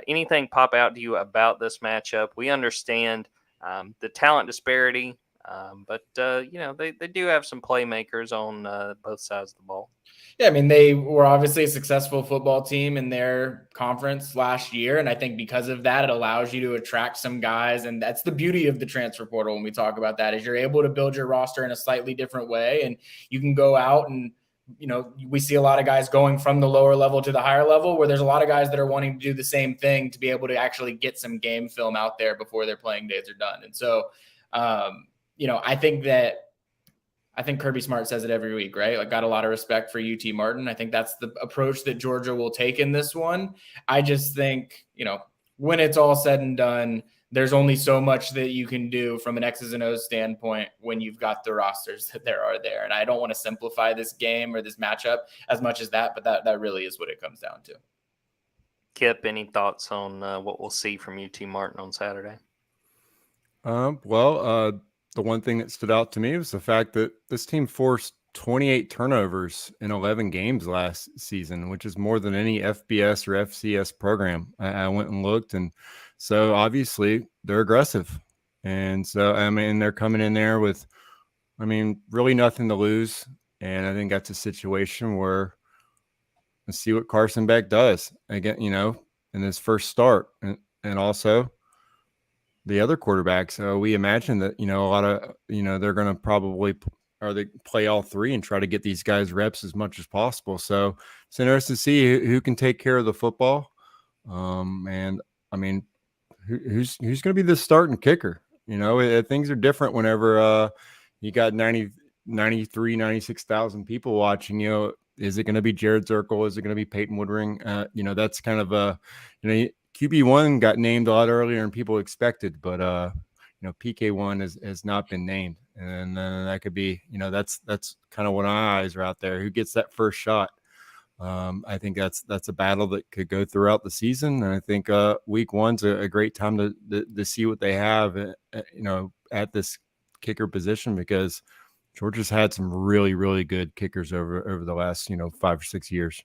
Anything pop out to you about this matchup? We understand the talent disparity, but they do have some playmakers on both sides of the ball. Yeah, I mean, they were obviously a successful football team in their conference last year. And I think because of that, it allows you to attract some guys. And that's the beauty of the transfer portal when we talk about that, is you're able to build your roster in a slightly different way. And you can go out and, we see a lot of guys going from the lower level to the higher level, where there's a lot of guys that are wanting to do the same thing to be able to actually get some game film out there before their playing days are done. And so, I think Kirby Smart says it every week, right? Like, got a lot of respect for UT Martin. I think that's the approach that Georgia will take in this one. I just think, when it's all said and done, there's only so much that you can do from an X's and O's standpoint when you've got the rosters that there are there. And I don't want to simplify this game or this matchup as much as that, but that really is what it comes down to. Kip, any thoughts on what we'll see from UT Martin on Saturday? The one thing that stood out to me was the fact that this team forced 28 turnovers in 11 games last season, which is more than any FBS or FCS program. I went and looked, and so obviously they're aggressive. And so, they're coming in there with, really nothing to lose. And I think that's a situation where let's see what Carson Beck does again, in his first start. And also, the other quarterbacks, we imagine that, a lot of, they're going to probably they play all three and try to get these guys reps as much as possible. So it's interesting to see who can take care of the football. Who's going to be the starting kicker? Things are different whenever you got 96,000 people watching. Is it going to be Jared Zirkle? Is it going to be Peyton Woodring? That's kind of a, QB1 got named a lot earlier than people expected, but PK1 has not been named, and then that could be, that's kind of what my eyes are out there. Who gets that first shot? I think that's a battle that could go throughout the season, and I think week one's a great time to see what they have, at this kicker position, because Georgia's had some really, really good kickers over the last 5 or 6 years.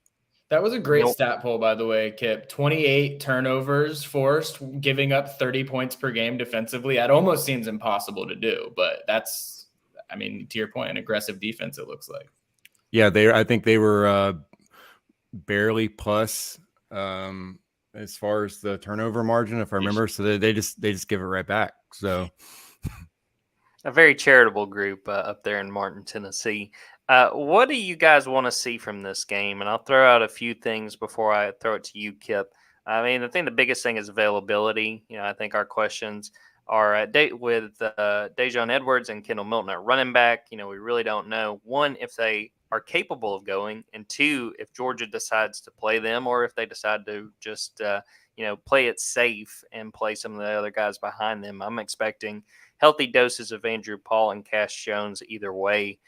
That was a great stat poll, by the way, Kip. 28 turnovers forced, giving up 30 points per game defensively. That almost seems impossible to do, but that's, to your point, an aggressive defense, it looks like. Yeah, I think they were barely plus as far as the turnover margin, if I remember. So they just give it right back. So a very charitable group up there in Martin, Tennessee. What do you guys want to see from this game? And I'll throw out a few things before I throw it to you, Kip. I mean, I think the biggest thing is availability. I think our questions are with Dejon Edwards and Kendall Milton at running back. We really don't know, one, if they are capable of going, and two, if Georgia decides to play them or if they decide to just, play it safe and play some of the other guys behind them. I'm expecting healthy doses of Andrew Paul and Cash Jones either way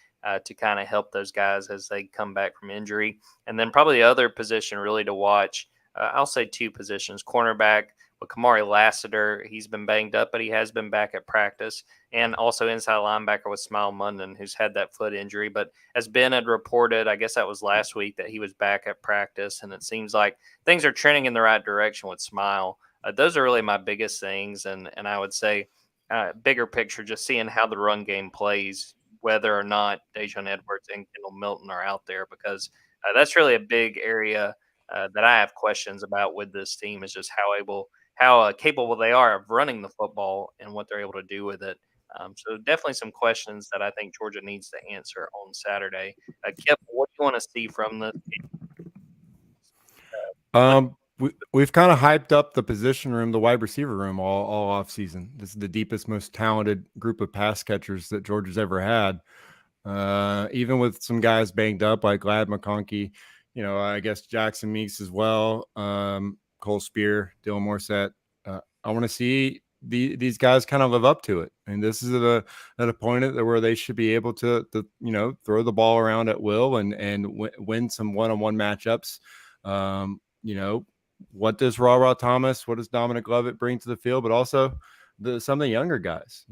to kind of help those guys as they come back from injury. And then probably the other position really to watch, I'll say two positions: cornerback with Kamari Lassiter. He's been banged up, but he has been back at practice. And also inside linebacker with Smile Munden, who's had that foot injury. But as Ben had reported, I guess that was last week, that he was back at practice. And it seems like things are trending in the right direction with Smile. Those are really my biggest things. And I would say bigger picture, just seeing how the run game plays, whether or not Dejon Edwards and Kendall Milton are out there, because that's really a big area that I have questions about with this team, is just how capable they are of running the football and what they're able to do with it. So definitely some questions that I think Georgia needs to answer on Saturday. Kip, what do you want to see from the We've kind of hyped up the position room, the wide receiver room all off season. This is the deepest, most talented group of pass catchers that Georgia's ever had. Even with some guys banged up like Ladd McConkey, I guess Jackson Meeks as well, Cole Spear, Dylan Morset. I want to see these guys kind of live up to it. And this is at a point where they should be able to throw the ball around at will and win some one-on-one matchups. What does Ra Thomas, what does Dominic Lovett bring to the field, but also some of the younger guys,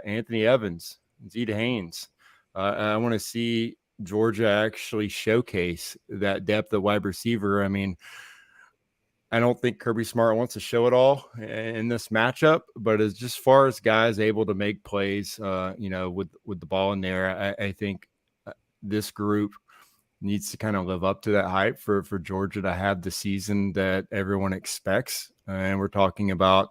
Anthony Evans, Zeta Haynes. I want to see Georgia actually showcase that depth of wide receiver. I mean, I don't think Kirby Smart wants to show it all in this matchup, but as just far as guys able to make plays, with the ball in there, I think this group needs to kind of live up to that hype for Georgia to have the season that everyone expects. And we're talking about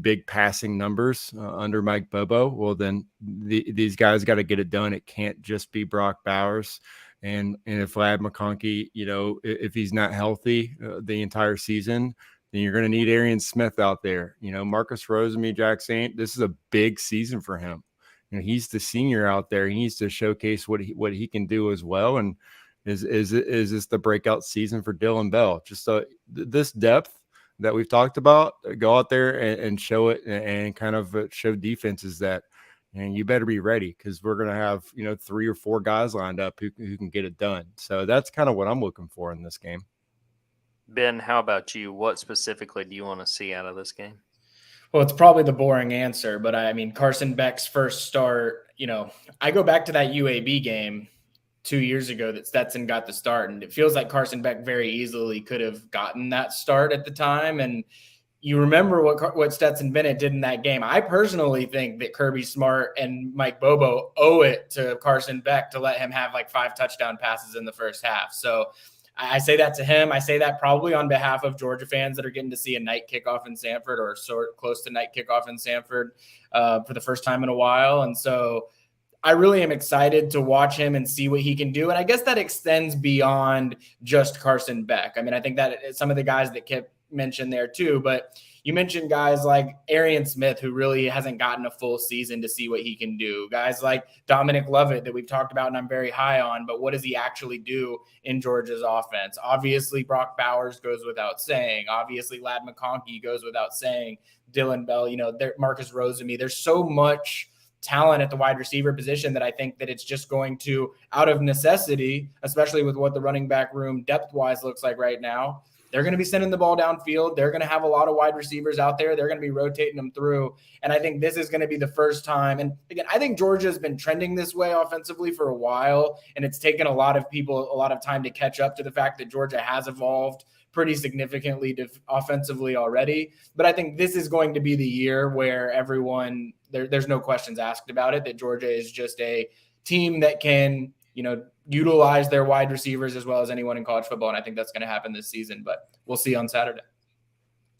big passing numbers under Mike Bobo. Well, then these guys got to get it done. It can't just be Brock Bowers. And if Ladd McConkey, if he's not healthy the entire season, then you're going to need Arian Smith out there. Marcus Rosemy, Jack Saint, this is a big season for him. He's the senior out there. He needs to showcase what he can do as well. And is this the breakout season for Dylan Bell? Just this depth that we've talked about, go out there and show it and kind of show defenses that, and you better be ready, because we're going to have 3 or 4 guys lined up who can get it done. So that's kind of what I'm looking for in this game. Ben, how about you? What specifically do you want to see out of this game? Well, it's probably the boring answer, but I mean, Carson Beck's first start, I go back to that UAB game 2 years ago that Stetson got the start, and it feels like Carson Beck very easily could have gotten that start at the time. And you remember what Stetson Bennett did in that game. I personally think that Kirby Smart and Mike Bobo owe it to Carson Beck to let him have like 5 touchdown passes in the first half. So I say that to him. I say that probably on behalf of Georgia fans that are getting to see a night kickoff in Sanford, or sort close to night kickoff in Sanford for the first time in a while. And so I really am excited to watch him and see what he can do. And I guess that extends beyond just Carson Beck. I mean, I think that some of the guys that Kip mentioned there too, but you mentioned guys like Arian Smith, who really hasn't gotten a full season to see what he can do. Guys like Dominic Lovett that we've talked about and I'm very high on, but what does he actually do in Georgia's offense? Obviously, Brock Bowers goes without saying. Obviously, Ladd McConkey goes without saying. Dylan Bell, Marcus Rosemy. There's so much talent at the wide receiver position that I think that it's just going to, out of necessity, especially with what the running back room depth-wise looks like right now, they're going to be sending the ball downfield. They're going to have a lot of wide receivers out there. They're going to be rotating them through. And I think this is going to be the first time. And again, I think Georgia has been trending this way offensively for a while, and it's taken a lot of people a lot of time to catch up to the fact that Georgia has evolved pretty significantly offensively already. But I think this is going to be the year where everyone, there's no questions asked about it, that Georgia is just a team that can, utilize their wide receivers as well as anyone in college football. And I think that's going to happen this season, but we'll see on Saturday.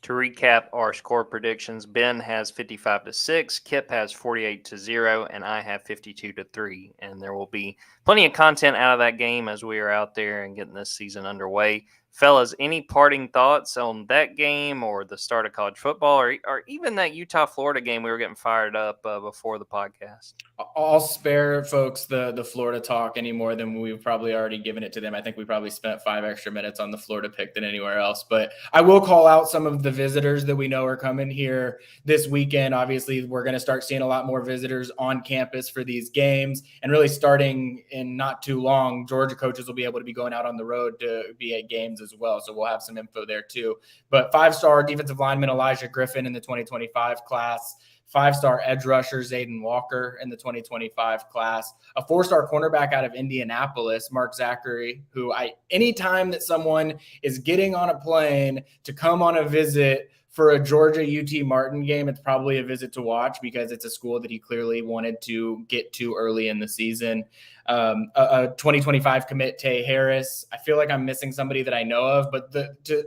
To recap our score predictions, Ben has 55-6, Kip has 48-0, and I have 52-3. And there will be plenty of content out of that game as we are out there and getting this season underway. fellas, any parting thoughts on that game or the start of college football or even that Utah-Florida game we were getting fired up before the podcast? I'll spare folks the Florida talk any more than we've probably already given it to them. I think we probably spent 5 extra minutes on the Florida pick than anywhere else. But I will call out some of the visitors that we know are coming here this weekend. Obviously, we're going to start seeing a lot more visitors on campus for these games. And really starting in not too long, Georgia coaches will be able to be going out on the road to be at games as well. So we'll have some info there too. But 5-star defensive lineman Elijah Griffin in the 2025 class. 5-star edge rusher Zayden Walker in the 2025 class, a 4-star cornerback out of Indianapolis, Mark Zachary, who anytime that someone is getting on a plane to come on a visit for a Georgia UT Martin game, it's probably a visit to watch because it's a school that he clearly wanted to get to early in the season. A 2025 commit, Tay Harris. I feel like I'm missing somebody that I know of, but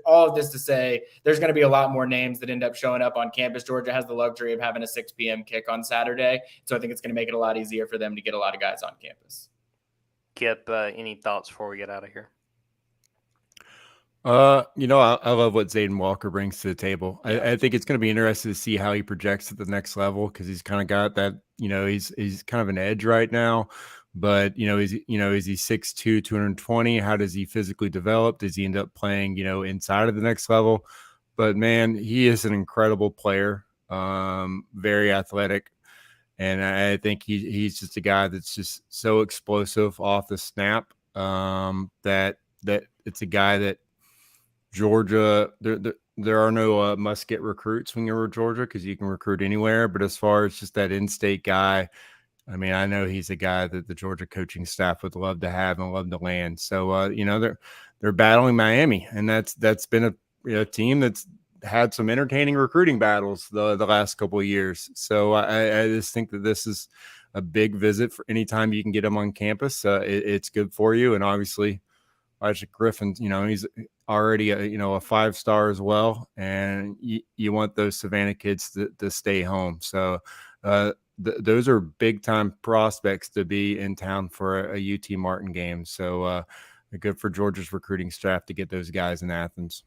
all of this to say, there's going to be a lot more names that end up showing up on campus. Georgia has the luxury of having a 6 p.m. kick on Saturday, so I think it's going to make it a lot easier for them to get a lot of guys on campus. Kip, any thoughts before we get out of here? I love what Zayden Walker brings to the table. I think it's going to be interesting to see how he projects at the next level because he's kind of got that, he's kind of an edge right now. But, is he 6'2", 220? How does he physically develop? Does he end up playing, inside of the next level? But, man, he is an incredible player, very athletic. And I think he's just a guy that's just so explosive off the snap that it's a guy that Georgia, there are no must-get recruits when you're with Georgia because you can recruit anywhere. But as far as just that in-state guy, I mean, I know he's a guy that the Georgia coaching staff would love to have and love to land. So, they're battling Miami, and that's been a team that's had some entertaining recruiting battles the last couple of years. So I just think that this is a big visit for anytime you can get him on campus. It's good for you, and obviously, Elijah Griffin, he's already a 5-star as well, and you want those Savannah kids to stay home. So those are big time prospects to be in town for a UT Martin game. So good for Georgia's recruiting staff to get those guys in Athens.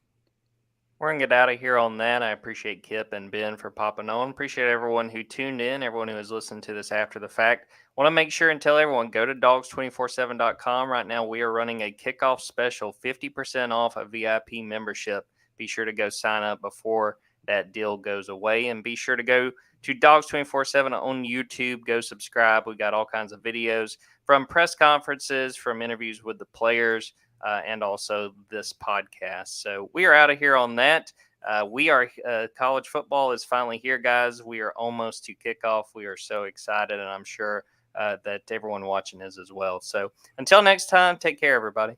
We're going to get out of here on that. I appreciate Kip and Ben for popping on. Appreciate everyone who tuned in, everyone who has listened to this after the fact. Want to make sure and tell everyone, go to dogs247.com. Right now, we are running a kickoff special, 50% off a VIP membership. Be sure to go sign up before that deal goes away. And be sure to go to Dogs247 on YouTube. Go subscribe. We got all kinds of videos from press conferences, from interviews with the players, and also this podcast. So we are out of here on that. College football is finally here, guys. We are almost to kickoff. We are so excited, and I'm sure that everyone watching is as well. So until next time, take care, everybody.